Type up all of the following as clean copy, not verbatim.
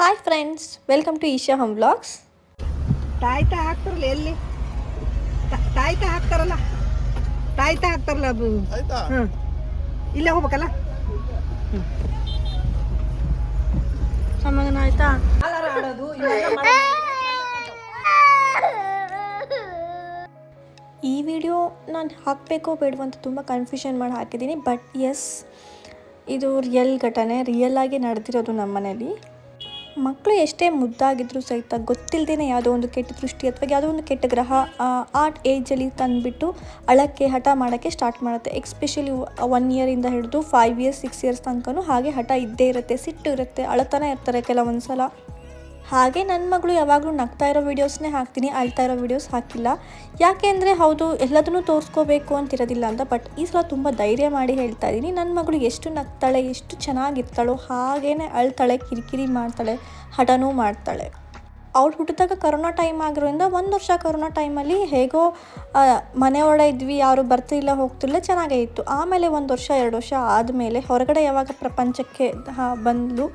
Hi friends, welcome to Isha home vlogs. ತಾಯ್ತ ಹಾಕ್ತಾರಲ್ಲ ಎಲ್ಲಿ ತಾಯ್ತ ಹಾಕ್ತಾರಲ್ಲ ಹ್ಞೂ ಇಲ್ಲೇ ಹೋಗ್ಬೇಕಲ್ಲ. ಸಮಾಧಾನ ಆಯ್ತಾ? ಆಡೋದು ಈ ವಿಡಿಯೋ ನಾನು ಹಾಕಬೇಕೋ ಬೇಡವೋ ಅಂತ ತುಂಬ ಕನ್ಫ್ಯೂಷನ್ ಮಾಡಿ ಹಾಕಿದ್ದೀನಿ. ಬಟ್ ಎಸ್, ಇದು ರಿಯಲ್ ಘಟನೆ, ರಿಯಲ್ ಆಗಿ ನಡೆದಿರೋದು ನಮ್ಮ ಮನೇಲಿ. ಮಕ್ಕಳು ಎಷ್ಟೇ ಮುದ್ದಾಗಿದ್ರೂ ಸಹಿತ ಗೊತ್ತಿಲ್ಲದೇ ಯಾವುದೋ ಒಂದು ಕೆಟ್ಟ ದೃಷ್ಟಿ ಅಥವಾ ಯಾವುದೋ ಒಂದು ಕೆಟ್ಟ ಗ್ರಹ ಆ ಏಜಲ್ಲಿ ತಂದುಬಿಟ್ಟು ಅಳಕ್ಕೆ ಹಠ ಮಾಡೋಕ್ಕೆ ಸ್ಟಾರ್ಟ್ ಮಾಡುತ್ತೆ. ಎಕ್ಸ್ಪೆಷಲಿ 1 ಇಯರಿಂದ ಹಿಡಿದು 5 ಇಯರ್ಸ್ 6 ಇಯರ್ಸ್ ತನಕನೂ ಹಾಗೆ ಹಠ ಇದ್ದೇ ಇರುತ್ತೆ, ಸಿಟ್ಟು ಇರುತ್ತೆ, ಅಳತಾನೆ ಇರ್ತಾರೆ ಕೆಲವೊಂದು ಸಲ. ಹಾಗೆ ನನ್ನ ಮಗಳು ಯಾವಾಗಲೂ ನಗ್ತಾ ಇರೋ ವೀಡಿಯೋಸ್ನೇ ಹಾಕ್ತೀನಿ, ಅಳ್ತಾ ಇರೋ ವೀಡಿಯೋಸ್ ಹಾಕಿಲ್ಲ. ಯಾಕೆ ಅಂದರೆ ಹೌದು, ಎಲ್ಲದನ್ನೂ ತೋರಿಸ್ಕೋಬೇಕು ಅಂತಿರೋದಿಲ್ಲ ಅಂತ. ಬಟ್ ಈ ಸಲ ತುಂಬ ಧೈರ್ಯ ಮಾಡಿ ಹೇಳ್ತಾ ಇದ್ದೀನಿ, ನನ್ನ ಮಗಳು ಎಷ್ಟು ನಗ್ತಾಳೆ, ಎಷ್ಟು ಚೆನ್ನಾಗಿರ್ತಾಳೋ ಹಾಗೇ ಅಳ್ತಾಳೆ, ಕಿರಿಕಿರಿ ಮಾಡ್ತಾಳೆ, ಹಠನೂ ಮಾಡ್ತಾಳೆ. ಅವಳು ಹುಟ್ಟಿದಾಗ ಕರೋನಾ ಟೈಮ್ ಆಗಿರೋದ್ರಿಂದ 1 ವರ್ಷ ಕರೋನಾ ಟೈಮಲ್ಲಿ ಹೇಗೋ ಮನೆ ಒಳಗೆ ಇದ್ವಿ, ಯಾರು ಬರ್ತಿಲ್ಲ ಹೋಗ್ತಿಲ್ಲ, ಚೆನ್ನಾಗೇ ಇತ್ತು. ಆಮೇಲೆ 1 ವರ್ಷ 2 ವರ್ಷ ಆದಮೇಲೆ ಹೊರಗಡೆ ಯಾವಾಗ ಪ್ರಪಂಚಕ್ಕೆ ಬಂದಳು,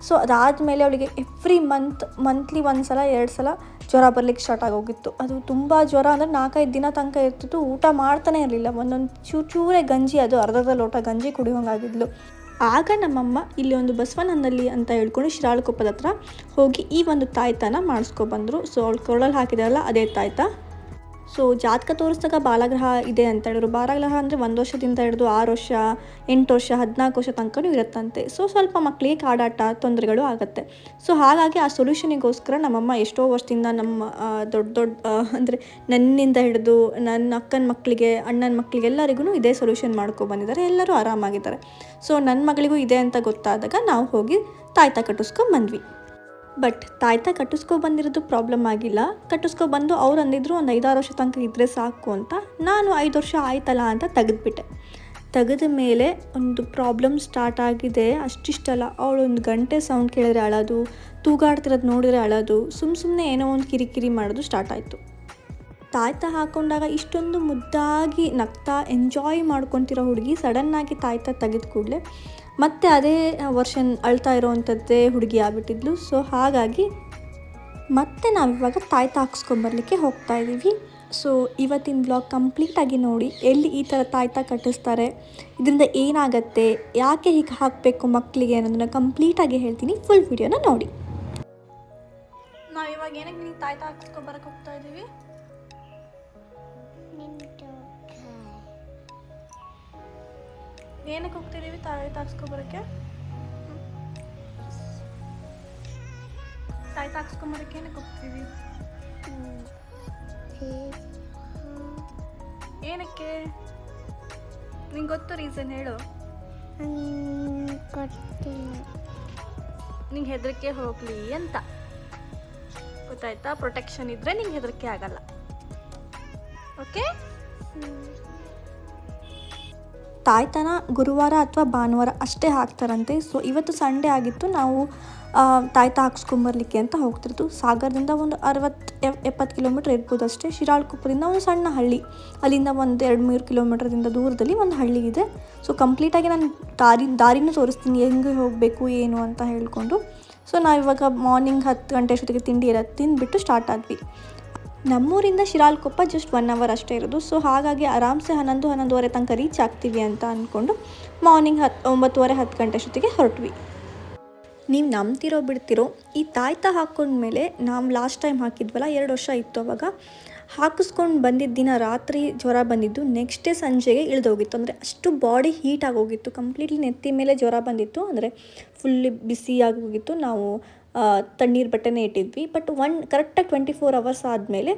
ಸೊ ಅದಾದಮೇಲೆ ಅವಳಿಗೆ ಎವ್ರಿ ಮಂತ್ಲಿ 1 ಸಲ 2 ಸಲ ಜ್ವರ ಬರಲಿಕ್ಕೆ ಸ್ಟಾರ್ಟ್ ಆಗೋಗಿತ್ತು. ಅದು ತುಂಬ ಜ್ವರ ಅಂದರೆ 4-5 ದಿನ ತನಕ ಇರ್ತಿತ್ತು. ಊಟ ಮಾಡ್ತಾನೆ ಇರಲಿಲ್ಲ, ಒಂದೊಂದು ಚೂರೇ ಗಂಜಿ, ಅದು ಅರ್ಧ ಲೋಟ ಗಂಜಿ ಕುಡಿಯೋಂಗಾಗಿದ್ಲು. ಆಗ ನಮ್ಮಮ್ಮ ಇಲ್ಲಿ ಒಂದು ಬಸವನಂದಲ್ಲಿ ಅಂತ ಹೇಳ್ಕೊಂಡು ಶಿರಾಳಕೊಪ್ಪದ ಹತ್ರ ಹೋಗಿ ಈ ಒಂದು ತಾಯ್ತನ ಮಾಡಿಸ್ಕೊಬಂದರು. ಸೊ ಅವಳು ಕೊರಳಲ್ಲಿ ಹಾಕಿದಾರಲ್ಲ ಅದೇ ತಾಯ್ತ. ಸೊ ಜಾತಕ ತೋರಿಸಿದಾಗ ಬಾಲಗ್ರಹ ಇದೆ ಅಂತ ಹೇಳಿದ್ರು. ಬಾಲಗ್ರಹ ಅಂದರೆ 1 ವರ್ಷದಿಂದ ಹಿಡಿದು 6 ವರ್ಷ 8 ವರ್ಷ 14 ವರ್ಷ ತನಕನೂ ಇರುತ್ತಂತೆ. ಸೊ ಸ್ವಲ್ಪ ಮಕ್ಕಳಿಗೆ ಕಾಡಾಟ ತೊಂದರೆಗಳು ಆಗುತ್ತೆ. ಸೊ ಹಾಗಾಗಿ ಆ ಸೊಲ್ಯೂಷನಿಗೋಸ್ಕರ ನಮ್ಮಮ್ಮ ಎಷ್ಟೋ ವರ್ಷದಿಂದ ನಮ್ಮ ದೊಡ್ಡ ಅಂದರೆ ನನ್ನಿಂದ ಹಿಡಿದು ನನ್ನ ಅಕ್ಕನ ಮಕ್ಕಳಿಗೆ, ಅಣ್ಣನ ಮಕ್ಕಳಿಗೆ ಎಲ್ಲರಿಗೂ ಇದೇ ಸೊಲ್ಯೂಷನ್ ಮಾಡ್ಕೊಬಂದಿದ್ದಾರೆ. ಎಲ್ಲರೂ ಆರಾಮಾಗಿದ್ದಾರೆ. ಸೊ ನನ್ನ ಮಗಳಿಗೂ ಇದೆ ಅಂತ ಗೊತ್ತಾದಾಗ ನಾವು ಹೋಗಿ ತಾಯ್ತ ಕಟ್ಟಿಸ್ಕೊಂಬಂದ್ವಿ. ಬಟ್ ತಾಯ್ತ ಕಟ್ಟಿಸ್ಕೊಬಂದಿರೋದು ಪ್ರಾಬ್ಲಮ್ ಆಗಿಲ್ಲ. ಕಟ್ಟಿಸ್ಕೊಬಂದು ಅವ್ರು ಅಂದಿದ್ರು ಒಂದು 5-6 ವರ್ಷ ತನಕ ಇದ್ದರೆ ಸಾಕು ಅಂತ. ನಾನು 5 ವರ್ಷ ಆಯ್ತಲ್ಲ ಅಂತ ತೆಗೆದುಬಿಟ್ಟೆ. ತೆಗೆದ ಮೇಲೆ ಒಂದು ಪ್ರಾಬ್ಲಮ್ ಸ್ಟಾರ್ಟ್ ಆಗಿದೆ. ಅಷ್ಟಿಷ್ಟಲ್ಲ, ಅವಳು 1 ಗಂಟೆ ಸೌಂಡ್ ಕೇಳಿದ್ರೆ ಅಳೋದು, ತೂಗಾಡ್ತಿರೋದು ನೋಡಿದ್ರೆ ಅಳೋದು, ಸುಮ್ಮನೆ ಏನೋ ಒಂದು ಕಿರಿಕಿರಿ ಮಾಡೋದು ಸ್ಟಾರ್ಟ್ ಆಯಿತು. ತಾಯ್ತ ಹಾಕ್ಕೊಂಡಾಗ ಇಷ್ಟೊಂದು ಮುದ್ದಾಗಿ ನಗ್ತಾ ಎಂಜಾಯ್ ಮಾಡ್ಕೊತಿರೋ ಹುಡುಗಿ ಸಡನ್ನಾಗಿ ತಾಯ್ತ ತೆಗೆದ ಕೂಡಲೇ ಮತ್ತೆ ಅದೇ ವರ್ಷನ್ ಅಳ್ತಾ ಇರೋವಂಥದ್ದೇ ಹುಡುಗಿ ಆಗ್ಬಿಟ್ಟಿದ್ಲು. ಸೊ ಹಾಗಾಗಿ ಮತ್ತೆ ನಾವಿವಾಗ ತಾಯ್ತ ಹಾಕ್ಸ್ಕೊಂಬರ್ಲಿಕ್ಕೆ ಹೋಗ್ತಾ ಇದ್ದೀವಿ. ಸೊ ಇವತ್ತಿನ ಬ್ಲಾಗ್ ಕಂಪ್ಲೀಟಾಗಿ ನೋಡಿ, ಎಲ್ಲಿ ಈ ಥರ ತಾಯ್ತ ಕಟ್ಟಿಸ್ತಾರೆ, ಇದರಿಂದ ಏನಾಗತ್ತೆ, ಯಾಕೆ ಹೀಗೆ ಹಾಕಬೇಕು ಮಕ್ಕಳಿಗೆ ಅನ್ನೋದನ್ನು ಕಂಪ್ಲೀಟಾಗಿ ಹೇಳ್ತೀನಿ. ಫುಲ್ ವಿಡಿಯೋನ ನೋಡಿ. ನಾವಿವಾಗ ಏನಕ್ಕೆ ನೀವು ತಾಯ್ತ ಹಾಕ್ಸ್ಕೊಬರಕ್ಕೆ ಹೋಗ್ತಾ ಇದ್ದೀವಿ? ಏನಕ್ಕೆ ಹೋಗ್ತಿದ್ದೀವಿ ತಾಯ್ತ ಹಾಕ್ಸ್ಕೊಬರಕ್ಕೆ? ತಾಯ್ತ ಹಾಕ್ಸ್ಕೊಂಬರಕ್ಕೆ ಏನಕ್ಕೆ ಹೋಗ್ತೀವಿ? ಏನಕ್ಕೆ? ನಿಂಗೆ ಗೊತ್ತು ರೀಸನ್ ಹೇಳು. ನಿಂಗೆ ಹೆದರಿಕೆ ಹೋಗಲಿ ಅಂತ, ಗೊತ್ತಾಯ್ತಾ? ಪ್ರೊಟೆಕ್ಷನ್ ಇದ್ದರೆ ನಿಂಗೆ ಹೆದರಿಕೆ ಆಗಲ್ಲ. ಓಕೆ. ತಾಯ್ತನ ಗುರುವಾರ ಅಥವಾ ಭಾನುವಾರ ಅಷ್ಟೇ ಹಾಕ್ತಾರಂತೆ. ಸೊ ಇವತ್ತು ಸಂಡೇ ಆಗಿತ್ತು, ನಾವು ತಾಯ್ತ ಹಾಕ್ಸ್ಕೊಂಬರ್ಲಿಕ್ಕೆ ಅಂತ ಹೋಗ್ತಿರ್ತು. ಸಾಗರದಿಂದ ಒಂದು 60-70 ಕಿಲೋಮೀಟ್ರ್ ಇರ್ಬೋದು ಅಷ್ಟೇ. ಶಿರಾಳಕೊಪ್ಪದಿಂದ ಒಂದು ಸಣ್ಣ ಹಳ್ಳಿ, ಅಲ್ಲಿಂದ ಒಂದು 2-3 ಕಿಲೋಮೀಟ್ರಿಂದ ದೂರದಲ್ಲಿ ಒಂದು ಹಳ್ಳಿ ಇದೆ. ಸೊ ಕಂಪ್ಲೀಟಾಗಿ ನಾನು ದಾರಿನೂ ತೋರಿಸ್ತೀನಿ, ಹೆಂಗೆ ಹೋಗಬೇಕು ಏನು ಅಂತ ಹೇಳ್ಕೊಂಡು. ಸೊ ನಾವಿವಾಗ ಮಾರ್ನಿಂಗ್ 10 ಗಂಟೆ ಅಷ್ಟೊತ್ತಿಗೆ ತಿಂಡಿ ಎಲ್ಲ ತಿಂದುಬಿಟ್ಟು ಸ್ಟಾರ್ಟ್ ಆದ್ವಿ. ನಮ್ಮೂರಿಂದ ಶಿರಾಳಕೊಪ್ಪ ಜಸ್ಟ್ 1 ಅವರ್ ಅಷ್ಟೇ ಇರೋದು. ಸೊ ಹಾಗಾಗಿ ಆರಾಮ್ಸೆ 11-11:30 ತನಕ ರೀಚ್ ಆಗ್ತೀವಿ ಅಂತ ಅಂದ್ಕೊಂಡು ಮಾರ್ನಿಂಗ್ 9:30-10 ಗಂಟೆ ಅಷ್ಟೊತ್ತಿಗೆ ಹೊರಟ್ವಿ. ನೀವು ನಂಬ್ತಿರೋ ಬಿಡ್ತಿರೋ, ಈ ತಾಯ್ತ ಹಾಕ್ಕೊಂಡ್ಮೇಲೆ ನಾವು ಲಾಸ್ಟ್ ಟೈಮ್ ಹಾಕಿದ್ವಲ್ಲ 2 ವರ್ಷ ಇತ್ತು ಅವಾಗ, ಹಾಕಿಸ್ಕೊಂಡು ಬಂದಿದ್ದ ದಿನ ರಾತ್ರಿ ಜ್ವರ ಬಂದಿದ್ದು, ನೆಕ್ಸ್ಟ್ ಡೇ ಸಂಜೆಗೆ ಇಳಿದೋಗಿತ್ತು. ಅಂದರೆ ಅಷ್ಟು ಬಾಡಿ ಹೀಟ್ ಆಗೋಗಿತ್ತು, ಕಂಪ್ಲೀಟ್ಲಿ ನೆತ್ತಿ ಮೇಲೆ ಜ್ವರ ಬಂದಿತ್ತು, ಅಂದರೆ ಫುಲ್ಲಿ ಬಿಸಿ ಆಗೋಗಿತ್ತು. ನಾವು ತಣ್ಣೀರು ಬಟ್ಟೆನೇ ಇಟ್ಟಿದ್ವಿ. ಬಟ್ ಕರೆಕ್ಟಾಗಿ 24 ಅವರ್ಸ್ ಆದಮೇಲೆ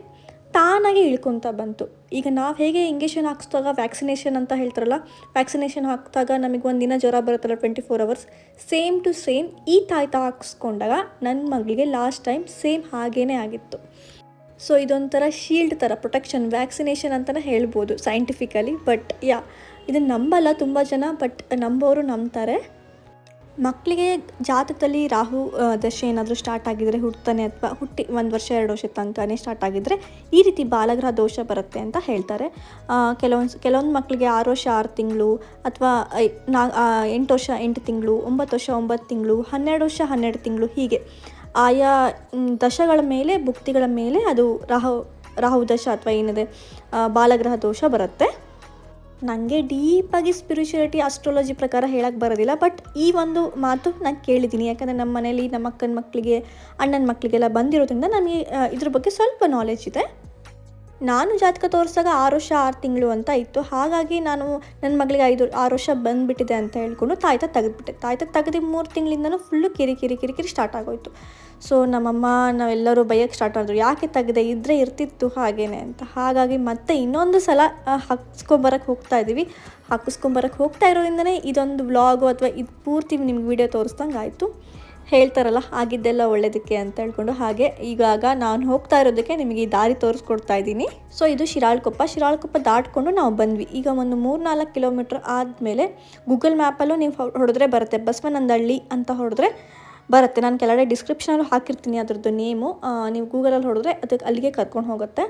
ತಾನಾಗೆ ಇಳ್ಕೊತ ಬಂತು. ಈಗ ನಾವು ಹೇಗೆ ಇಂಜೆಕ್ಷನ್ ಹಾಕಿಸ್ದಾಗ ವ್ಯಾಕ್ಸಿನೇಷನ್ ಅಂತ ಹೇಳ್ತಾರಲ್ಲ, ವ್ಯಾಕ್ಸಿನೇಷನ್ ಹಾಕಿದಾಗ ನಮಗೆ 1 ದಿನ ಜ್ವರ ಬರುತ್ತಲ್ಲ 24 ಅವರ್ಸ್, ಸೇಮ್ ಟು ಸೇಮ್ ಈ ತಾಯ್ತ ಹಾಕಿಸ್ಕೊಂಡಾಗ ನನ್ನ ಮಗಳಿಗೆ ಲಾಸ್ಟ್ ಟೈಮ್ ಸೇಮ್ ಹಾಗೇ ಆಗಿತ್ತು. ಸೊ ಇದೊಂಥರ ಶೀಲ್ಡ್ ಥರ, ಪ್ರೊಟೆಕ್ಷನ್, ವ್ಯಾಕ್ಸಿನೇಷನ್ ಅಂತಲೇ ಹೇಳ್ಬೋದು ಸೈಂಟಿಫಿಕಲಿ. ಬಟ್ ಇದನ್ನು ನಂಬಲ್ಲ ತುಂಬ ಜನ, ಬಟ್ ನಂಬೋರು ನಂಬ್ತಾರೆ. ಮಕ್ಕಳಿಗೆ ಜಾತಕದಲ್ಲಿ ರಾಹು ದಶೆ ಏನಾದರೂ ಸ್ಟಾರ್ಟ್ ಆಗಿದರೆ ಹುಟ್ಟುತ್ತಾನೆ ಅಥವಾ ಹುಟ್ಟಿ 1 ವರ್ಷ 2 ವರ್ಷದ ತನಕನೇ ಸ್ಟಾರ್ಟ್ ಆಗಿದ್ದರೆ ಈ ರೀತಿ ಬಾಲಗ್ರಹ ದೋಷ ಬರುತ್ತೆ ಅಂತ ಹೇಳ್ತಾರೆ. ಕೆಲವೊಂದು ಮಕ್ಕಳಿಗೆ 6 ವರ್ಷ 6 ತಿಂಗಳು ಅಥವಾ 8 ವರ್ಷ 8 ತಿಂಗಳು, 9 ವರ್ಷ 9 ತಿಂಗಳು, 12 ವರ್ಷ 12 ತಿಂಗಳು, ಹೀಗೆ ಆಯಾ ದಶಗಳ ಮೇಲೆ ಭುಕ್ತಿಗಳ ಮೇಲೆ ಅದು ರಾಹು ದಶ ಅಥವಾ ಏನಿದೆ ಬಾಲಗ್ರಹ ದೋಷ ಬರುತ್ತೆ. ನನಗೆ ಡೀಪಾಗಿ ಸ್ಪಿರಿಚುಯಾಲಿಟಿ ಆಸ್ಟ್ರಾಲಜಿ ಪ್ರಕಾರ ಹೇಳಕ್ಕೆ ಬರೋದಿಲ್ಲ, ಬಟ್ ಈ ಒಂದು ಮಾತು ನಾನು ಕೇಳಿದ್ದೀನಿ. ಯಾಕಂದರೆ ನಮ್ಮ ಮನೇಲಿ ನಮ್ಮ ಅಕ್ಕನ ಮಕ್ಕಳಿಗೆ ಅಣ್ಣನ ಮಕ್ಕಳಿಗೆಲ್ಲ ಬಂದಿರೋದ್ರಿಂದ ನನಗೆ ಇದ್ರ ಬಗ್ಗೆ ಸ್ವಲ್ಪ ನಾಲೆಜ್ ಇದೆ. ನಾನು ಜಾತಕ ತೋರಿಸಿದಾಗ 6 ವರ್ಷ 6 ತಿಂಗಳು ಅಂತ ಇತ್ತು. ಹಾಗಾಗಿ ನಾನು ನನ್ನ ಮಗಳಿಗೆ 6 ವರ್ಷ ಬಂದುಬಿಟ್ಟಿದೆ ಅಂತ ಹೇಳ್ಕೊಂಡು ತಾಯ್ತ ತೆಗೆದುಬಿಟ್ಟೆ. ತಾಯ್ತ ತೆಗೆದು 3 ತಿಂಗಳಿಂದನೂ ಫುಲ್ಲು ಕಿರಿಕಿರಿ ಸ್ಟಾರ್ಟ್ ಆಗೋಯ್ತು. ಸೊ ನಮ್ಮಮ್ಮ ನಾವೆಲ್ಲರೂ ಬೈಯೋಕ್ಕೆ ಸ್ಟಾರ್ಟ್ ಮಾಡಿದ್ರು, ಯಾಕೆ ತೆಗೆದೆ, ಇದ್ದರೆ ಇರ್ತಿತ್ತು ಹಾಗೇನೆ ಅಂತ. ಹಾಗಾಗಿ ಮತ್ತೆ ಇನ್ನೊಂದು ಸಲ ಹಾಕಿಸ್ಕೊಂಬರಕ್ಕೆ ಹೋಗ್ತಾ ಇರೋದ್ರಿಂದನೇ ಇದೊಂದು ವ್ಲಾಗು ಅಥವಾ ಇದು ಪೂರ್ತಿ ನಿಮ್ಗೆ ವಿಡಿಯೋ ತೋರಿಸ್ದಂಗೆ ಆಯಿತು. ಹೇಳ್ತಾರಲ್ಲ ಆಗಿದ್ದೆಲ್ಲ ಒಳ್ಳೇದಕ್ಕೆ ಅಂತ ಹೇಳ್ಕೊಂಡು, ಹಾಗೆ ಈಗಾಗ ನಾನು ಹೋಗ್ತಾ ಇರೋದಕ್ಕೆ ನಿಮಗೆ ಈ ದಾರಿ ತೋರಿಸ್ಕೊಡ್ತಾ ಇದ್ದೀನಿ. ಸೊ ಇದು ಶಿರಾಳಕೊಪ್ಪ ದಾಟ್ಕೊಂಡು ನಾವು ಬಂದ್ವಿ. ಈಗ ಒಂದು 3-4 ಕಿಲೋಮೀಟ್ರ್ ಆದಮೇಲೆ ಗೂಗಲ್ ಮ್ಯಾಪಲ್ಲೂ ನೀವು ಹೊಡೆದ್ರೆ ಬರುತ್ತೆ, ಬಸವನಂದಹಳ್ಳಿ ಅಂತ ಹೊಡೆದ್ರೆ ಬರುತ್ತೆ. ನಾನು ಕೆಳಗಡೆ ಡಿಸ್ಕ್ರಿಪ್ಷನಲ್ಲೂ ಹಾಕಿರ್ತೀನಿ ಅದರದ್ದು ನೇಮು. ನೀವು ಗೂಗಲಲ್ಲಿ ಹೊಡೆದ್ರೆ ಅದಕ್ಕೆ ಅಲ್ಲಿಗೆ ಕರ್ಕೊಂಡು ಹೋಗುತ್ತೆ.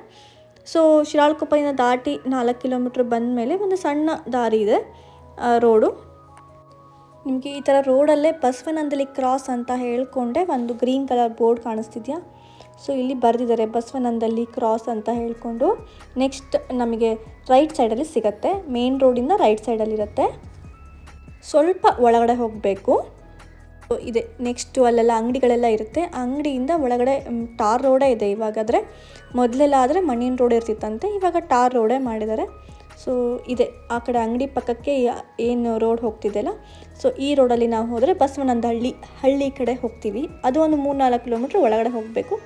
ಸೊ ಶಿರಾಳಕೊಪ್ಪದಿಂದ ದಾಟಿ 4 ಕಿಲೋಮೀಟ್ರ್ ಬಂದಮೇಲೆ ಒಂದು ಸಣ್ಣ ದಾರಿ ಇದೆ, ರೋಡು. ನಿಮಗೆ ಈ ಥರ ರೋಡಲ್ಲೇ ಬಸವನಂದಹಳ್ಳಿ ಕ್ರಾಸ್ ಅಂತ ಹೇಳ್ಕೊಂಡೆ ಒಂದು ಗ್ರೀನ್ ಕಲರ್ ಬೋರ್ಡ್ ಕಾಣಿಸ್ತಿದೆಯಾ? ಸೊ ಇಲ್ಲಿ ಬರೆದಿದ್ದಾರೆ ಬಸವನಂದಹಳ್ಳಿ ಕ್ರಾಸ್ ಅಂತ ಹೇಳ್ಕೊಂಡು. ನೆಕ್ಸ್ಟ್ ನಮಗೆ ರೈಟ್ ಸೈಡಲ್ಲಿ ಸಿಗುತ್ತೆ, ಮೇನ್ ರೋಡಿಂದ ರೈಟ್ ಸೈಡಲ್ಲಿರುತ್ತೆ. ಸ್ವಲ್ಪ ಒಳಗಡೆ ಹೋಗಬೇಕು ಇದೆ. ನೆಕ್ಸ್ಟು ಅಲ್ಲೆಲ್ಲ ಅಂಗಡಿಗಳೆಲ್ಲ ಇರುತ್ತೆ. ಅಂಗಡಿಯಿಂದ ಒಳಗಡೆ ಟಾರ್ ರೋಡೇ ಇದೆ ಇವಾಗಾದರೆ. ಮೊದಲೆಲ್ಲ ಆದರೆ ಮಣ್ಣಿನ ರೋಡ್ ಇರ್ತಿತ್ತಂತೆ, ಇವಾಗ ಟಾರ್ ರೋಡೇ ಮಾಡಿದ್ದಾರೆ. ಸೊ ಇದೆ ಆ ಕಡೆ ಅಂಗಡಿ ಪಕ್ಕಕ್ಕೆ ಏನು ರೋಡ್ ಹೋಗ್ತಿದೆಯಲ್ಲ, ಸೊ ಈ ರೋಡಲ್ಲಿ ನಾವು ಹೋದರೆ ಬಸವನಂದಹಳ್ಳಿ ಕಡೆ ಹೋಗ್ತೀವಿ. ಅದು ಒಂದು 3-4 ಕಿಲೋಮೀಟ್ರ್ ಒಳಗಡೆ ಹೋಗಬೇಕು.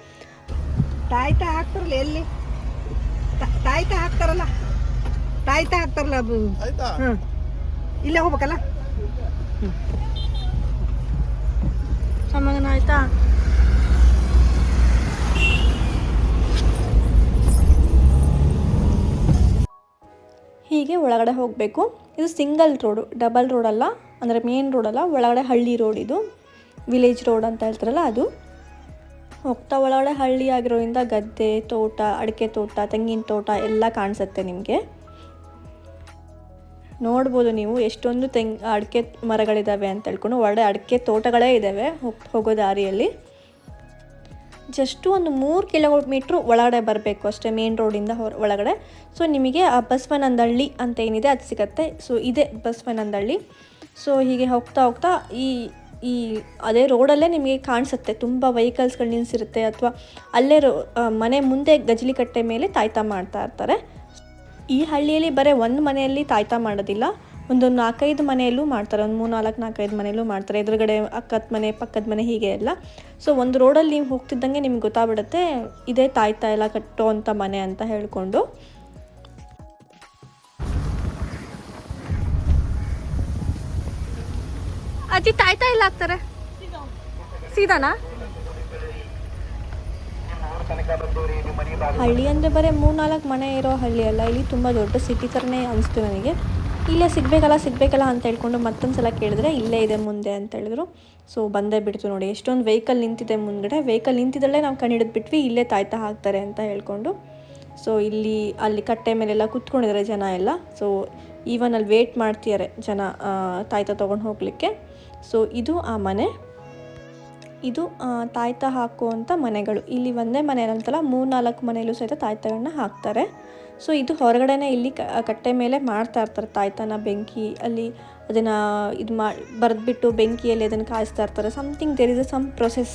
ತಾಯ್ತ ಹಾಕ್ತಾರಲ್ಲ, ಎಲ್ಲಿ ತಾಯ್ತ ಹಾಕ್ತಾರಲ್ಲ ಅದು ಇಲ್ಲೇ ಹೋಗ್ಬೇಕಲ್ಲ. ಸಮಾಧಾನ ಆಯ್ತಾ? ಹೀಗೆ ಒಳಗಡೆ ಹೋಗಬೇಕು. ಇದು ಸಿಂಗಲ್ ರೋಡು, ಡಬಲ್ ರೋಡಲ್ಲ, ಅಂದರೆ ಮೇನ್ ರೋಡಲ್ಲ, ಒಳಗಡೆ ಹಳ್ಳಿ ರೋಡ್. ಇದು ವಿಲೇಜ್ ರೋಡ್ ಅಂತ ಹೇಳ್ತಾರಲ್ಲ ಅದು. ಹೋಗ್ತಾ ಒಳಗಡೆ ಹಳ್ಳಿ ಆಗಿರೋದ್ರಿಂದ ಗದ್ದೆ, ತೋಟ, ಅಡಿಕೆ ತೋಟ, ತೆಂಗಿನ ತೋಟ ಎಲ್ಲ ಕಾಣಿಸುತ್ತೆ ನಿಮಗೆ. ನೋಡ್ಬೋದು ನೀವು ಎಷ್ಟೊಂದು ಅಡಿಕೆ ಮರಗಳಿದ್ದಾವೆ ಅಂತ ಹೇಳ್ಕೊಂಡು. ಒಳ್ಳೆ ಅಡಿಕೆ ತೋಟಗಳೇ ಇದ್ದಾವೆ ಹೋಗೋ ದಾರಿಯಲ್ಲಿ. ಜಸ್ಟು ಒಂದು 3 ಕಿಲೋಮೀಟ್ರ್ ಒಳಗಡೆ ಬರಬೇಕು ಅಷ್ಟೇ, ಮೇನ್ ರೋಡಿಂದ ಒಳಗಡೆ. ಸೊ ನಿಮಗೆ ಆ ಬಸವನಂದಹಳ್ಳಿ ಅಂತ ಏನಿದೆ ಅದು ಸಿಗುತ್ತೆ. ಸೊ ಇದೇ ಬಸವನಂದಹಳ್ಳಿ. ಸೊ ಹೀಗೆ ಹೋಗ್ತಾ ಈ ಅದೇ ರೋಡಲ್ಲೇ ನಿಮಗೆ ಕಾಣಿಸುತ್ತೆ ತುಂಬ ವೆಹಿಕಲ್ಸ್ಗಳು ನಿಲ್ಲಿಸಿರುತ್ತೆ, ಅಥವಾ ಅಲ್ಲೇ ಮನೆ ಮುಂದೆ ಗಜಲಿ ಕಟ್ಟೆ ಮೇಲೆ ತಾಯ್ತ ಮಾಡ್ತಾ ಇರ್ತಾರೆ. ಈ ಹಳ್ಳಿಯಲ್ಲಿ ಬರೀ ಒಂದು ಮನೆಯಲ್ಲಿ ತಾಯ್ತ ಮಾಡೋದಿಲ್ಲ, ಒಂದು 4-5 ಮನೆಯಲ್ಲೂ ಮಾಡ್ತಾರೆ. ಒಂದು 3-4-5 ಮನೆಯಲ್ಲೂ ಮಾಡ್ತಾರೆ. ಎದುರುಗಡೆ ಅಕ್ಕದ ಮನೆ, ಪಕ್ಕದ ಮನೆ, ಹೀಗೆ ಎಲ್ಲ. ಸೊ ಒಂದು ರೋಡಲ್ಲಿ ನೀವು ಹೋಗ್ತಿದ್ದಂಗೆ ನಿಮ್ಗೆ ಗೊತ್ತಾಗ್ಬಿಡುತ್ತೆ ಇದೇ ತಾಯ್ತ ಎಲ್ಲ ಕಟ್ಟೋ ಅಂಥ ಮನೆ ಅಂತ ಹೇಳ್ಕೊಂಡು. ಅಜ್ಜಿ ತಾಯ್ತ ಎಲ್ಲ ಹಾಕ್ತಾರೆ ಸೀದಾನಾ? ಹಳ್ಳಿ ಅಂದರೆ ಬರೀ 3-4 ಮನೆ ಇರೋ ಹಳ್ಳಿ ಅಲ್ಲ, ಇಲ್ಲಿ ತುಂಬ ದೊಡ್ಡ ಸಿಟಿ ಥರನೇ ಅನಿಸ್ತು ನನಗೆ. ಇಲ್ಲೇ ಸಿಗಬೇಕಲ್ಲ ಅಂತ ಹೇಳ್ಕೊಂಡು ಮತ್ತೊಂದು ಸಲ ಕೇಳಿದ್ರೆ ಇಲ್ಲೇ ಇದೆ ಮುಂದೆ ಅಂತ ಹೇಳಿದ್ರು. ಸೊ ಬಂದೇ ಬಿಡ್ತು ನೋಡಿ, ಎಷ್ಟೊಂದು ವೆಹಿಕಲ್ ನಿಂತಿದೆ ಮುಂದ್ಗಡೆ. ವೆಹಿಕಲ್ ನಿಂತಿದ್ದಲ್ಲೇ ನಾವು ಕಂಡಿಡಿದ್ಬಿಟ್ವಿ ಇಲ್ಲೇ ತಾಯ್ತ ಹಾಕ್ತಾರೆ ಅಂತ ಹೇಳ್ಕೊಂಡು. ಸೊ ಅಲ್ಲಿ ಕಟ್ಟೆ ಮೇಲೆಲ್ಲ ಕೂತ್ಕೊಂಡಿದ್ದಾರೆ ಜನ ಎಲ್ಲ. ಸೊ ಈವನ್ ಅಲ್ಲಿ ವೇಟ್ ಮಾಡ್ತಿದ್ದಾರೆ ಜನ ತಾಯ್ತ ತೊಗೊಂಡು ಹೋಗಲಿಕ್ಕೆ. ಸೊ ಇದು ಆ ಮನೆ, ಇದು ತಾಯ್ತ ಹಾಕುವಂಥ ಮನೆಗಳು. ಇಲ್ಲಿ ಒಂದೇ ಮನೆ ಅಂತಲ್ಲ, 3-4 ಮನೆಯಲ್ಲೂ ಸಹಿತ ತಾಯ್ತಗಳನ್ನ ಹಾಕ್ತಾರೆ. ಸೊ ಇದು ಹೊರಗಡೆನೇ ಇಲ್ಲಿ ಕಟ್ಟೆ ಮೇಲೆ ಮಾಡ್ತಾ ಇರ್ತಾರೆ ತಾಯ್ತನ. ಬೆಂಕಿ ಅಲ್ಲಿ ಅದನ್ನು ಬರೆದ್ಬಿಟ್ಟು ಬೆಂಕಿಯಲ್ಲಿ ಅದನ್ನು ಕಾಯಿಸ್ತಾ ಇರ್ತಾರೆ. Something there is some process.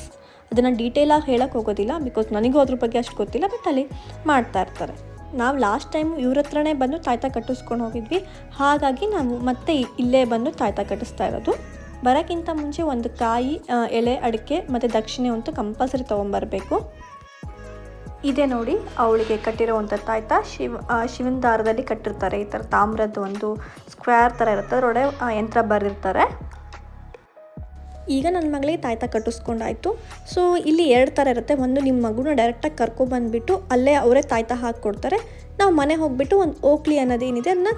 ಅದನ್ನು ಡೀಟೇಲಾಗಿ ಹೇಳೋಕ್ಕೆ ಹೋಗೋದಿಲ್ಲ, ಬಿಕಾಸ್ ನನಗೂ ಅದ್ರ ಬಗ್ಗೆ ಅಷ್ಟು ಗೊತ್ತಿಲ್ಲ, ಬಟ್ ಅಲ್ಲಿ ಮಾಡ್ತಾ ಇರ್ತಾರೆ. ನಾವು ಲಾಸ್ಟ್ ಟೈಮು ಇವ್ರ ಹತ್ರನೇ ಬಂದು ತಾಯ್ತ ಕಟ್ಟಿಸ್ಕೊಂಡು ಹೋಗಿದ್ವಿ. ಹಾಗಾಗಿ ನಾವು ಮತ್ತೆ ಇಲ್ಲೇ ಬಂದು ತಾಯ್ತ ಕಟ್ಟಿಸ್ತಾ ಇರೋದು. ಬರೋಕ್ಕಿಂತ ಮುಂಚೆ ಒಂದು ಕಾಯಿ, ಎಲೆ, ಅಡಿಕೆ ಮತ್ತು ದಕ್ಷಿಣೆ ಅಂತೂ ಕಂಪಲ್ಸರಿ ತೊಗೊಂಬರಬೇಕು. ಇದೇ ನೋಡಿ ಅವಳಿಗೆ ಕಟ್ಟಿರೋವಂಥ ತಾಯ್ತ. ಶಿವನ ದಾರದಲ್ಲಿ ಕಟ್ಟಿರ್ತಾರೆ. ಈ ಥರ ತಾಮ್ರದ್ದು ಒಂದು ಸ್ಕ್ವೇರ್ ಥರ ಇರುತ್ತೆ, ಅದರೊಳಗೆ ಯಂತ್ರ ಬರೆದಿರ್ತಾರೆ. ಈಗ ನನ್ನ ಮಗಳಿಗೆ ತಾಯ್ತ ಕಟ್ಟಿಸ್ಕೊಂಡಾಯಿತು. ಸೊ ಇಲ್ಲಿ 2 ಥರ ಇರುತ್ತೆ. ಒಂದು ನಿಮ್ಮ ಮಗುನ ಡೈರೆಕ್ಟಾಗಿ ಕರ್ಕೊಬಂದುಬಿಟ್ಟು ಅಲ್ಲೇ ಅವರೇ ತಾಯ್ತ ಹಾಕಿಕೊಡ್ತಾರೆ. ನಾವು ಮನೆ ಹೋಗಿಬಿಟ್ಟು ಒಂದು ಓಕ್ಲಿ ಅನ್ನೋದೇನಿದೆ ಅದನ್ನ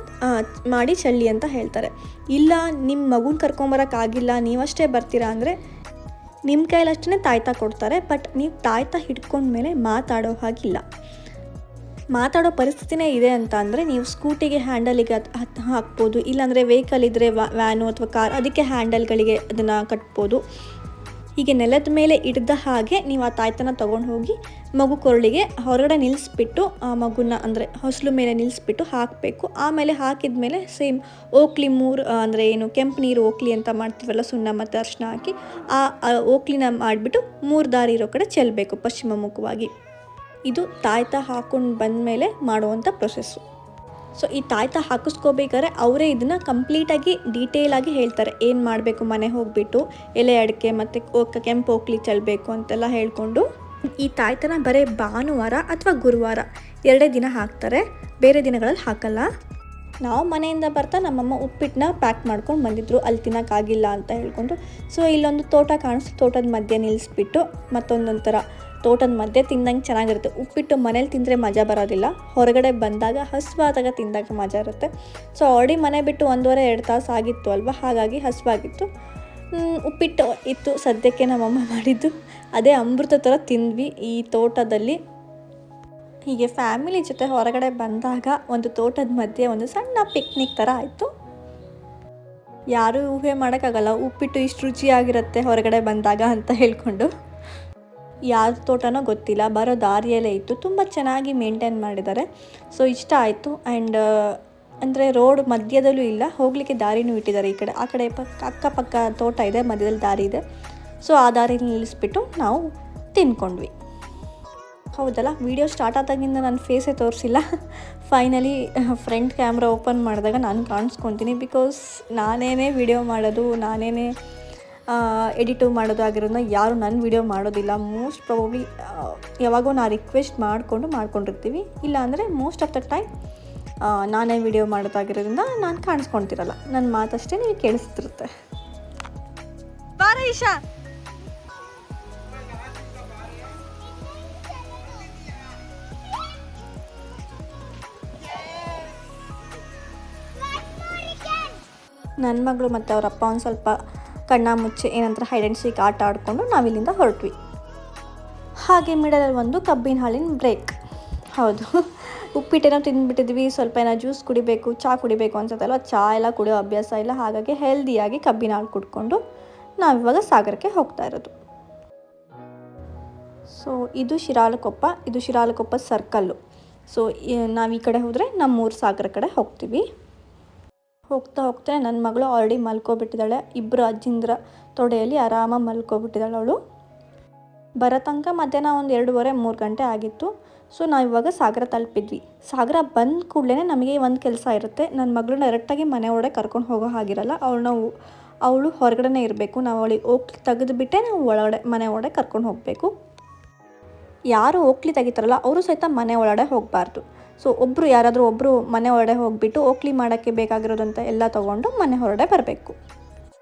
ಮಾಡಿ ಚಳ್ಳಿ ಅಂತ ಹೇಳ್ತಾರೆ. ಇಲ್ಲ ನಿಮ್ಮ ಮಗುನ ಕರ್ಕೊಂಬರೋಕ್ಕಾಗಿಲ್ಲ ನೀವಷ್ಟೇ ಬರ್ತೀರಾ ಅಂದರೆ ನಿಮ್ಮ ಕೈಲಷ್ಟೇ ತಾಯ್ತ ಕೊಡ್ತಾರೆ. ಬಟ್ ನೀವು ತಾಯ್ತ ಹಿಡ್ಕೊಂಡ್ಮೇಲೆ ಮಾತಾಡೋ ಹಾಗಿಲ್ಲ. ಮಾತಾಡೋ ಪರಿಸ್ಥಿತಿನೇ ಇದೆ ಅಂತ ಅಂದರೆ ನೀವು ಸ್ಕೂಟಿಗೆ ಹ್ಯಾಂಡಲಿಗೆ ಹಾಕ್ಬೋದು, ಇಲ್ಲಾಂದರೆ ವೆಹಿಕಲ್ ಇದ್ದರೆ ವ್ಯಾನು ಅಥವಾ ಕಾರ್ ಅದಕ್ಕೆ ಹ್ಯಾಂಡಲ್ಗಳಿಗೆ ಅದನ್ನು ಕಟ್ಬೋದು. ಹೀಗೆ ನೆಲದ ಮೇಲೆ ಹಿಡ್ದ ಹಾಗೆ ನೀವು ಆ ತಾಯ್ತನ ತೊಗೊಂಡು ಹೋಗಿ ಮಗು ಕೊರಳಿಗೆ ಹೊರಗಡೆ ನಿಲ್ಲಿಸ್ಬಿಟ್ಟು ಆ ಮಗುನ ಅಂದರೆ ಹೊಸಲು ಮೇಲೆ ನಿಲ್ಲಿಸ್ಬಿಟ್ಟು ಹಾಕಬೇಕು. ಆಮೇಲೆ ಹಾಕಿದ ಮೇಲೆ ಸೇಮ್ ಓಕ್ಲಿ ಅಂದರೆ ಏನು ಕೆಂಪು ನೀರು ಓಕ್ಲಿ ಅಂತ ಮಾಡ್ತೀವಲ್ಲ, ಸುಣ್ಣ ಮತ್ತು ಅರಿಶಿನ ಹಾಕಿ ಆ ಓಕ್ಲಿನ ಮಾಡಿಬಿಟ್ಟು 3 ದಾರಿ ಇರೋ ಕಡೆ ಚೆಲ್ಲಬೇಕು ಪಶ್ಚಿಮ ಮುಖವಾಗಿ. ಇದು ತಾಯ್ತ ಹಾಕ್ಕೊಂಡು ಬಂದಮೇಲೆ ಮಾಡುವಂಥ ಪ್ರೊಸೆಸ್ಸು. ಸೊ ಈ ತಾಯ್ತ ಹಾಕಿಸ್ಕೋಬೇಕಾದ್ರೆ ಅವರೇ ಇದನ್ನು ಕಂಪ್ಲೀಟಾಗಿ ಡೀಟೇಲಾಗಿ ಹೇಳ್ತಾರೆ, ಏನು ಮಾಡಬೇಕು ಮನೆ ಹೋಗಿಬಿಟ್ಟು ಎಲೆ ಅಡಿಕೆ ಮತ್ತು ಕೆಂಪು ಓಕ್ಲಿ ಚೆಲ್ಲಬೇಕು ಅಂತೆಲ್ಲ ಹೇಳಿಕೊಂಡು. ಈ ತಾಯ್ತನ ಬರೀ ಭಾನುವಾರ ಅಥವಾ ಗುರುವಾರ 2 ದಿನ ಹಾಕ್ತಾರೆ, ಬೇರೆ ದಿನಗಳಲ್ಲಿ ಹಾಕಲ್ಲ. ನಾವು ಮನೆಯಿಂದ ಬರ್ತಾ ನಮ್ಮಮ್ಮ ಉಪ್ಪಿಟ್ಟನ್ನ ಪ್ಯಾಕ್ ಮಾಡ್ಕೊಂಡು ಬಂದಿದ್ರು, ಅಲ್ಲಿ ತಿನ್ನೋಕ್ಕಾಗಿಲ್ಲ ಅಂತ ಹೇಳ್ಕೊಂಡು. ಸೊ ಇಲ್ಲೊಂದು ತೋಟ ಕಾಣಿಸ್ತು, ತೋಟದ ಮಧ್ಯೆ ನಿಲ್ಲಿಸ್ಬಿಟ್ಟು ಮತ್ತೊಂದೊಂಥರ ತೋಟದ ಮಧ್ಯೆ ತಿಂದಂಗೆ ಚೆನ್ನಾಗಿರುತ್ತೆ. ಉಪ್ಪಿಟ್ಟು ಮನೇಲಿ ತಿಂದರೆ ಮಜಾ ಬರೋದಿಲ್ಲ, ಹೊರಗಡೆ ಬಂದಾಗ ಹಸಿವಾದಾಗ ತಿಂದಾಗ ಮಜಾ ಇರುತ್ತೆ. ಸೊ ಆಲ್ರೆಡಿ ಮನೆ ಬಿಟ್ಟು 1.5-2 ತಾಸು ಆಗಿತ್ತು ಅಲ್ವಾ, ಹಾಗಾಗಿ ಹಸಿವಾಗಿತ್ತು. ಉಪ್ಪಿಟ್ಟು ಇತ್ತು ಸದ್ಯಕ್ಕೆ ನಮ್ಮಮ್ಮ ಮಾಡಿದ್ದು, ಅದೇ ಅಮೃತ ಥರ ತಿಂದ್ವಿ ಈ ತೋಟದಲ್ಲಿ. ಹೀಗೆ ಫ್ಯಾಮಿಲಿ ಜೊತೆ ಹೊರಗಡೆ ಬಂದಾಗ ಒಂದು ತೋಟದ ಮಧ್ಯೆ ಒಂದು ಸಣ್ಣ ಪಿಕ್ನಿಕ್ ಥರ ಆಯಿತು. ಯಾರೂ ಊಹೆ ಮಾಡೋಕ್ಕಾಗಲ್ಲ ಉಪ್ಪಿಟ್ಟು ಇಷ್ಟು ರುಚಿಯಾಗಿರುತ್ತೆ ಹೊರಗಡೆ ಬಂದಾಗ ಅಂತ ಹೇಳ್ಕೊಂಡು. ಯಾವ ತೋಟನೋ ಗೊತ್ತಿಲ್ಲ, ಬರೋ ದಾರಿಯಲ್ಲೇ ಇತ್ತು, ತುಂಬ ಚೆನ್ನಾಗಿ ಮೇಂಟೈನ್ ಮಾಡಿದ್ದಾರೆ. ಸೊ ಇಷ್ಟ ಆಯಿತು. ಆ್ಯಂಡ್ ಅಂದರೆ ರೋಡ್ ಮಧ್ಯದಲ್ಲೂ ಇಲ್ಲ, ಹೋಗಲಿಕ್ಕೆ ದಾರಿನೂ ಇಟ್ಟಿದ್ದಾರೆ. ಈ ಕಡೆ ಆ ಕಡೆ ಅಕ್ಕಪಕ್ಕ ತೋಟ ಇದೆ, ಮಧ್ಯದಲ್ಲಿ ದಾರಿ ಇದೆ. ಸೊ ಆ ದಾರಿನ ನಿಲ್ಲಿಸ್ಬಿಟ್ಟು ನಾವು ತಿನ್ಕೊಂಡ್ವಿ. ಹೌದಲ್ಲ, ವಿಡಿಯೋ ಸ್ಟಾರ್ಟ್ ಆದಾಗಿಂದ ನನ್ನ ಫೇಸೇ ತೋರಿಸಿಲ್ಲ. ಫೈನಲಿ ಫ್ರಂಟ್ ಕ್ಯಾಮ್ರಾ ಓಪನ್ ಮಾಡಿದಾಗ ನಾನು ಕಾಣಿಸ್ಕೊತೀನಿ. ಬಿಕಾಸ್ ನಾನೇನೇ ವಿಡಿಯೋ ಮಾಡೋದು, ನಾನೇನೇ ಎಡಿಟು ಮಾಡೋದು ಆಗಿರೋದನ್ನ ಯಾರು ನನ್ನ ವಿಡಿಯೋ ಮಾಡೋದಿಲ್ಲ. ಮೋಸ್ಟ್ ಪ್ರಾಬಬ್ಲಿ ಯಾವಾಗೋ ನಾನು ರಿಕ್ವೆಸ್ಟ್ ಮಾಡ್ಕೊಂಡಿರ್ತೀವಿ, ಇಲ್ಲಾಂದರೆ ಮೋಸ್ಟ್ ಆಫ್ ದ ಟೈಮ್ ನಾನೇ ವಿಡಿಯೋ ಮಾಡೋದಾಗಿರೋದ್ರಿಂದ ನಾನು ಕಾಣಿಸ್ಕೊಳ್ತಿರಲ್ಲ, ನನ್ನ ಮಾತಷ್ಟೇ ನೀವು ಕೇಳಿಸ್ತಿರುತ್ತೆ. ಬಾರ ಈಶಾ, ನನ್ನ ಮಗಳು ಮತ್ತು ಅವ್ರ ಅಪ್ಪ ಒಂದು ಸ್ವಲ್ಪ ಕಣ್ಣ ಮುಚ್ಚೆ ಏನಂತಾರೆ ಹೈಡ್ ಆ್ಯಂಡ್ ಸೀಕ್ ಆಟ ಆಡಿಕೊಂಡು ನಾವಿಲ್ಲಿಂದ ಹೊರಟ್ವಿ. ಹಾಗೆ ಮಿಡಲಲ್ಲಿ ಒಂದು ಕಬ್ಬಿನ ಹಾಲಿನ ಬ್ರೇಕ್. ಹೌದು, ಉಪ್ಪಿಟ್ಟೇನೋ ತಿಂದುಬಿಟ್ಟಿದ್ವಿ, ಸ್ವಲ್ಪ ಏನೋ ಜ್ಯೂಸ್ ಕುಡಿಬೇಕು, ಚಹಾ ಕುಡಿಬೇಕು ಅನ್ಸುತ್ತಲ್ವ. ಚಹಾ ಎಲ್ಲ ಕುಡಿಯೋ ಅಭ್ಯಾಸ ಇಲ್ಲ, ಹಾಗಾಗಿ ಹೆಲ್ದಿಯಾಗಿ ಕಬ್ಬಿನ ಹಾಲು ಕುಡ್ಕೊಂಡು ನಾವಿವಾಗ ಸಾಗರಕ್ಕೆ ಹೋಗ್ತಾ ಇರೋದು. ಸೊ ಇದು ಶಿರಾಳಕೊಪ್ಪ ಸರ್ಕಲ್ಲು. ಸೊ ನಾವು ಈ ಕಡೆ ಹೋದರೆ ನಮ್ಮೂರು ಸಾಗರ ಕಡೆ ಹೋಗ್ತೀವಿ. ಹೋಗ್ತಾ ನನ್ನ ಮಗಳು ಆಲ್ರೆಡಿ ಮಲ್ಕೊಬಿಟ್ಟಿದ್ದಾಳೆ. 2 ಅಜ್ಜಿಂದ್ರ ತೊಡೆಯಲ್ಲಿ ಆರಾಮಾಗಿ ಮಲ್ಕೊಬಿಟ್ಟಿದ್ದಾಳೆ ಅವಳು. ಬರೋ ತನಕ ಮಧ್ಯಾಹ್ನ ಒಂದು 2:30-3 ಗಂಟೆ ಆಗಿತ್ತು. ಸೊ ನಾವಿವಾಗ ಸಾಗರ ತಲುಪಿದ್ವಿ. ಸಾಗರ ಬಂದ ಕೂಡಲೇ ನಮಗೆ ಒಂದು ಕೆಲಸ ಇರುತ್ತೆ. ನನ್ನ ಮಗಳನ್ನ ಡೈರೆಕ್ಟಾಗಿ ಮನೆ ಒಳಗೆ ಕರ್ಕೊಂಡು ಹೋಗೋ ಹಾಗಿರಲ್ಲ. ಅವಳು ಹೊರಗಡೆ ಇರಬೇಕು. ನಾವು ಅವಳಿಗೆ ಓಕ್ಲಿ ತೆಗೆದುಬಿಟ್ಟೆ ನಾವು ಮನೆ ಒಳಗೆ ಕರ್ಕೊಂಡು ಹೋಗಬೇಕು. ಯಾರು ಓಕ್ಲಿ ತೆಗಿತಾರಲ್ಲ ಅವರು ಸಹಿತ ಮನೆ ಒಳಗಡೆ ಹೋಗಬಾರ್ದು. ಸೊ ಯಾರಾದರೂ ಒಬ್ಬರು ಮನೆ ಹೊರಗಡೆ ಹೋಗಿಬಿಟ್ಟು ಓಕ್ಲಿ ಮಾಡೋಕ್ಕೆ ಬೇಕಾಗಿರೋದಂತ ಎಲ್ಲ ತೊಗೊಂಡು ಮನೆ ಹೊರಗಡೆ ಬರಬೇಕು.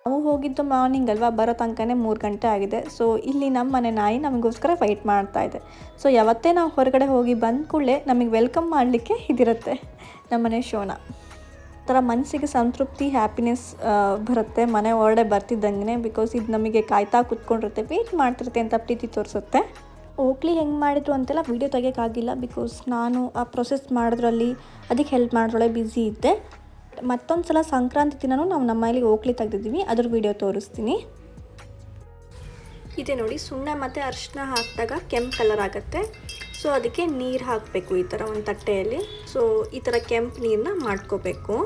ನಾವು ಹೋಗಿದ್ದು ಮಾರ್ನಿಂಗ್ ಅಲ್ವಾ, ಬರೋ ತನಕನೇ 3 ಗಂಟೆ ಆಗಿದೆ. ಸೊ ಇಲ್ಲಿ ನಮ್ಮ ಮನೆ ನಾಯಿ ನಮಗೋಸ್ಕರ ವೆಯ್ಟ್ ಮಾಡ್ತಾ ಇದೆ. ಸೊ ಯಾವತ್ತೇ ನಾವು ಹೊರಗಡೆ ಹೋಗಿ ಬಂದ ಕೂಡಲೇ ನಮಗೆ ವೆಲ್ಕಮ್ ಮಾಡಲಿಕ್ಕೆ ಇದಿರುತ್ತೆ ನಮ್ಮನೆ ಶೋನ. ಥರ ಮನಸ್ಸಿಗೆ ಸಂತೃಪ್ತಿ, ಹ್ಯಾಪಿನೆಸ್ ಬರುತ್ತೆ ಮನೆ ಹೊರಗಡೆ ಬರ್ತಿದ್ದಂಗೆ. ಬಿಕಾಸ್ ಇದು ನಮಗೆ ಕಾಯ್ತಾ ಕೂತ್ಕೊಂಡಿರುತ್ತೆ, ವೆಯ್ಟ್ ಮಾಡ್ತಿರುತ್ತೆ ಅಂತ ಪ್ರೀತಿ ತೋರಿಸುತ್ತೆ. ಓಕ್ಲಿ ಹೆಂಗೆ ಮಾಡಿದ್ರು ಅಂತೆಲ್ಲ ವೀಡಿಯೋ ತೆಗಿಯೋಕ್ಕಾಗಿಲ್ಲ. ಬಿಕಾಸ್ ನಾನು ಆ ಪ್ರೊಸೆಸ್ ಮಾಡೋದ್ರಲ್ಲಿ ಅದಕ್ಕೆ ಹೆಲ್ಪ್ ಮಾಡೋದ್ರೊಳಗೆ ಬ್ಯುಸಿ ಇದ್ದೆ. ಮತ್ತೊಂದು ಸಲ ಸಂಕ್ರಾಂತಿ ದಿನವೂ ನಾವು ನಮ್ಮ ಮನೇಲಿ ಓಕ್ಲಿ ತೆಗೆದಿದ್ವಿ, ಅದ್ರ ವೀಡಿಯೋ ತೋರಿಸ್ತೀನಿ. ಇದೆ ನೋಡಿ, ಸುಣ್ಣ ಮತ್ತು ಅರಿಶಿನ ಹಾಕಿದಾಗ ಕೆಂಪು ಕಲರ್ ಆಗುತ್ತೆ. ಸೊ ಅದಕ್ಕೆ ನೀರು ಹಾಕಬೇಕು ಈ ಥರ ಒಂದು ತಟ್ಟೆಯಲ್ಲಿ. ಸೊ ಈ ಥರ ಕೆಂಪು ನೀರನ್ನ ಮಾಡ್ಕೋಬೇಕು.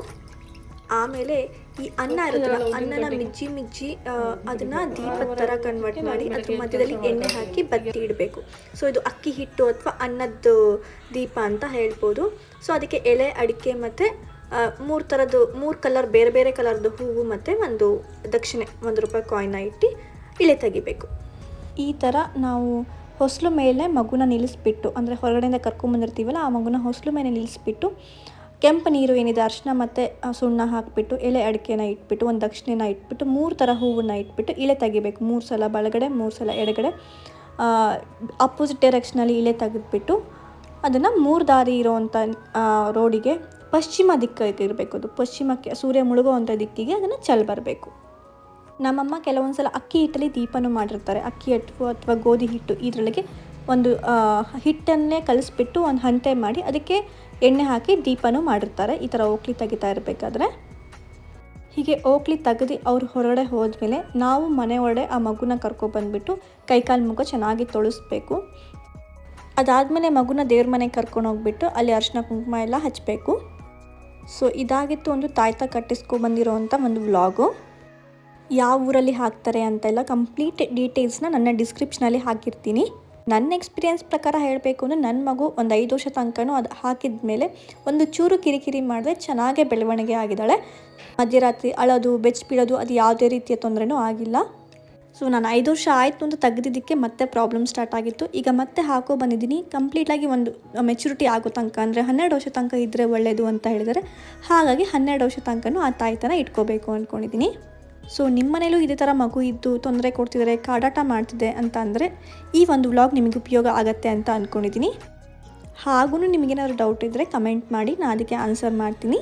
ಆಮೇಲೆ ಈ ಅನ್ನ ಇರುತ್ತಲ್ಲ, ಅನ್ನನ ಮಿಜ್ಜಿ ಅದನ್ನು ದೀಪದ ಥರ ಕನ್ವರ್ಟ್ ಮಾಡಿ ಅದ್ರ ಮಧ್ಯದಲ್ಲಿ ಎಣ್ಣೆ ಹಾಕಿ ಬತ್ತಿ ಇಡಬೇಕು. ಸೊ ಇದು ಅಕ್ಕಿ ಹಿಟ್ಟು ಅಥವಾ ಅನ್ನದ ದೀಪ ಅಂತ ಹೇಳ್ಬೋದು. ಸೊ ಅದಕ್ಕೆ ಎಲೆ, ಅಡಿಕೆ ಮತ್ತು 3 ಕಲರ್ ಬೇರೆ ಬೇರೆ ಕಲರ್ದು ಹೂವು ಮತ್ತು ಒಂದು ದಕ್ಷಿಣೆ ₹1 ಕಾಯಿನ್ನ ಇಟ್ಟು ಇಳೆ ತೆಗಿಬೇಕು. ಈ ಥರ ನಾವು ಹೊಸಲು ಮೇಲೆ ಮಗುನ ನಿಲ್ಲಿಸ್ಬಿಟ್ಟು, ಅಂದರೆ ಹೊರಗಡೆಯಿಂದ ಕರ್ಕೊಂಬಂದಿರ್ತೀವಲ್ಲ ಆ ಮಗುನ ಹೊಸಲು ಮೇಲೆ ನಿಲ್ಲಿಸ್ಬಿಟ್ಟು ಕೆಂಪು ನೀರು ಏನಿದೆ ಅರಿಶಿನ ಮತ್ತು ಸುಣ್ಣ ಹಾಕಿಬಿಟ್ಟು ಎಲೆ ಅಡಿಕೆನ ಇಟ್ಬಿಟ್ಟು ಒಂದು ದಕ್ಷಿಣೆನ ಇಟ್ಬಿಟ್ಟು 3 ಥರ ಹೂವನ್ನ ಇಟ್ಬಿಟ್ಟು ಇಳೆ ತೆಗಿಬೇಕು. 3 ಸಲ ಬಲಗಡೆ 3 ಸಲ ಎಡಗಡೆ, ಅಪೋಸಿಟ್ ಡೈರೆಕ್ಷನಲ್ಲಿ ಇಳೆ ತೆಗೆದುಬಿಟ್ಟು ಅದನ್ನು 3 ದಾರಿ ಇರೋವಂಥ ರೋಡಿಗೆ ಪಶ್ಚಿಮ ದಿಕ್ಕಿಗೆ ಇರಬೇಕು. ಅದು ಪಶ್ಚಿಮಕ್ಕೆ ಸೂರ್ಯ ಮುಳುಗುವಂಥ ದಿಕ್ಕಿಗೆ ಅದನ್ನು ಚೆಲ್ಲಿ ಬರಬೇಕು. ನಮ್ಮಮ್ಮ ಕೆಲವೊಂದು ಸಲ ಅಕ್ಕಿ ಹಿಟ್ಟಲ್ಲಿ ದೀಪನೂ ಮಾಡಿರ್ತಾರೆ. ಅಕ್ಕಿ ಹಿಟ್ಟು ಅಥವಾ ಗೋಧಿ ಹಿಟ್ಟು ಇದರೊಳಗೆ ಒಂದು ಹಿಟ್ಟನ್ನೇ ಕಲಿಸ್ಬಿಟ್ಟು ಒಂದು ಹಂತೆ ಮಾಡಿ ಅದಕ್ಕೆ ಎಣ್ಣೆ ಹಾಕಿ ದೀಪನೂ ಮಾಡಿರ್ತಾರೆ. ಈ ಥರ ಓಕ್ಲಿ ತೆಗಿತಾ ಇರಬೇಕಾದ್ರೆ ಹೀಗೆ ಓಕ್ಲಿ ತೆಗೆದು ಅವ್ರು ಹೊರಗಡೆ ಹೋದ್ಮೇಲೆ ನಾವು ಮನೆ ಒಳಗಡೆ ಆ ಮಗುನ ಕರ್ಕೊಬಂದ್ಬಿಟ್ಟು ಕೈಕಾಲು ಮುಖ ಚೆನ್ನಾಗಿ ತೊಳಿಸ್ಬೇಕು. ಅದಾದಮೇಲೆ ಮಗುನ ದೇವ್ರ ಮನೆಗೆ ಕರ್ಕೊಂಡು ಹೋಗ್ಬಿಟ್ಟು ಅಲ್ಲಿ ಅರಿಶಿನ ಕುಂಕುಮ ಎಲ್ಲ ಹಚ್ಚಬೇಕು. ಸೊ ಇದಾಗಿತ್ತು ಒಂದು ತಾಯ್ತ ಕಟ್ಟಿಸ್ಕೊಬಂದಿರೋವಂಥ ಒಂದು ವ್ಲಾಗು. ಯಾವ ಊರಲ್ಲಿ ಹಾಕ್ತಾರೆ ಅಂತೆಲ್ಲ ಕಂಪ್ಲೀಟ್ ಡೀಟೇಲ್ಸ್ನ ನನ್ನ ಡಿಸ್ಕ್ರಿಪ್ಷನಲ್ಲಿ ಹಾಕಿರ್ತೀನಿ. ನನ್ನ ಎಕ್ಸ್ಪೀರಿಯೆನ್ಸ್ ಪ್ರಕಾರ ಹೇಳಬೇಕು ಅಂದರೆ ನನ್ನ ಮಗು ಒಂದು 5 ವರ್ಷ ತನಕನೂ ಅದು ಹಾಕಿದ ಮೇಲೆ ಒಂದು ಚೂರು ಕಿರಿಕಿರಿ ಮಾಡಿದ್ರೆ ಚೆನ್ನಾಗೇ ಬೆಳವಣಿಗೆ ಆಗಿದ್ದಾಳೆ. ಮಧ್ಯರಾತ್ರಿ ಅಳೋದು ಬೆಚ್ಚಬೀಳೋದು ಅದು ಯಾವುದೇ ರೀತಿಯ ತೊಂದರೆನೂ ಆಗಿಲ್ಲ. ಸೊ ನಾನು 5 ವರ್ಷ ಆಯಿತು ಅಂತ ತೆಗೆದಿದ್ದಕ್ಕೆ ಮತ್ತೆ ಪ್ರಾಬ್ಲಮ್ ಸ್ಟಾರ್ಟ್ ಆಗಿತ್ತು. ಈಗ ಮತ್ತೆ ಹಾಕೋ ಬಂದಿದ್ದೀನಿ. ಕಂಪ್ಲೀಟಾಗಿ ಒಂದು ಮೆಚುರಿಟಿ ಆಗೋ ತನಕ ಅಂದರೆ 12 ವರ್ಷ ತನಕ ಇದ್ದರೆ ಒಳ್ಳೆಯದು ಅಂತ ಹೇಳಿದರೆ, ಹಾಗಾಗಿ 12 ವರ್ಷ ತನಕನೂ ಆ ತಾಯ್ತನ ಇಟ್ಕೋಬೇಕು ಅಂದ್ಕೊಂಡಿದ್ದೀನಿ. ಸೊ ನಿಮ್ಮ ಮನೇಲೂ ಇದೇ ಥರ ಮಗು ಇದ್ದು ತೊಂದರೆ ಕೊಡ್ತಿದ್ದಾರೆ, ಕಾಡಾಟ ಮಾಡ್ತಿದೆ ಅಂತ ಅಂದರೆ ಈ ಒಂದು ವ್ಲಾಗ್ ನಿಮಗೆ ಉಪಯೋಗ ಆಗುತ್ತೆ ಅಂತ ಅಂದ್ಕೊಂಡಿದ್ದೀನಿ. ಹಾಗೂ ನಿಮಗೇನಾದ್ರು ಡೌಟ್ ಇದ್ದರೆ ಕಮೆಂಟ್ ಮಾಡಿ, ನಾನು ಅದಕ್ಕೆ ಆನ್ಸರ್ ಮಾಡ್ತೀನಿ.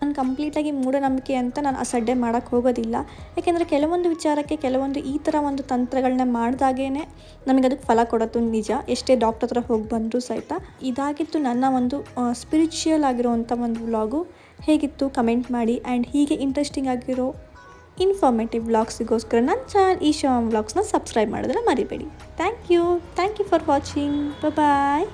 ನಾನು ಕಂಪ್ಲೀಟಾಗಿ ಮೂಢನಂಬಿಕೆ ಅಂತ ನಾನು ಅಸಡ್ಡೆ ಮಾಡೋಕ್ಕೆ ಹೋಗೋದಿಲ್ಲ. ಯಾಕೆಂದರೆ ಕೆಲವೊಂದು ವಿಚಾರಕ್ಕೆ ಕೆಲವೊಂದು ಈ ಥರ ಒಂದು ತಂತ್ರಗಳನ್ನ ಮಾಡಿದಾಗೇ ನಮಗೆ ಅದಕ್ಕೆ ಫಲ ಕೊಡೋದು ನಿಜ, ಎಷ್ಟೇ ಡಾಕ್ಟರ್ ಹತ್ರ ಹೋಗಿ ಬಂದರೂ ಸಹಿತ. ಇದಾಗಿತ್ತು ನನ್ನ ಒಂದು ಸ್ಪಿರಿಚುವಲ್ ಆಗಿರೋವಂಥ ಒಂದು ವ್ಲಾಗು. ಹೇಗಿತ್ತು ಕಮೆಂಟ್ ಮಾಡಿ. ಆ್ಯಂಡ್ ಹೀಗೆ ಇಂಟ್ರೆಸ್ಟಿಂಗ್ ಆಗಿರೋ ಇನ್ಫಾರ್ಮೇಟಿವ್ ವ್ಲಾಗ್ಸಿಗೋಸ್ಕರ ನನ್ನ ಚಾನಲ್ ಈಶಾ ವ್ಲಾಗ್ಸ್ನ ಸಬ್ಸ್ಕ್ರೈಬ್ ಮಾಡೋದನ್ನ ಮರಿಬೇಡಿ. Thank you for watching. Bye.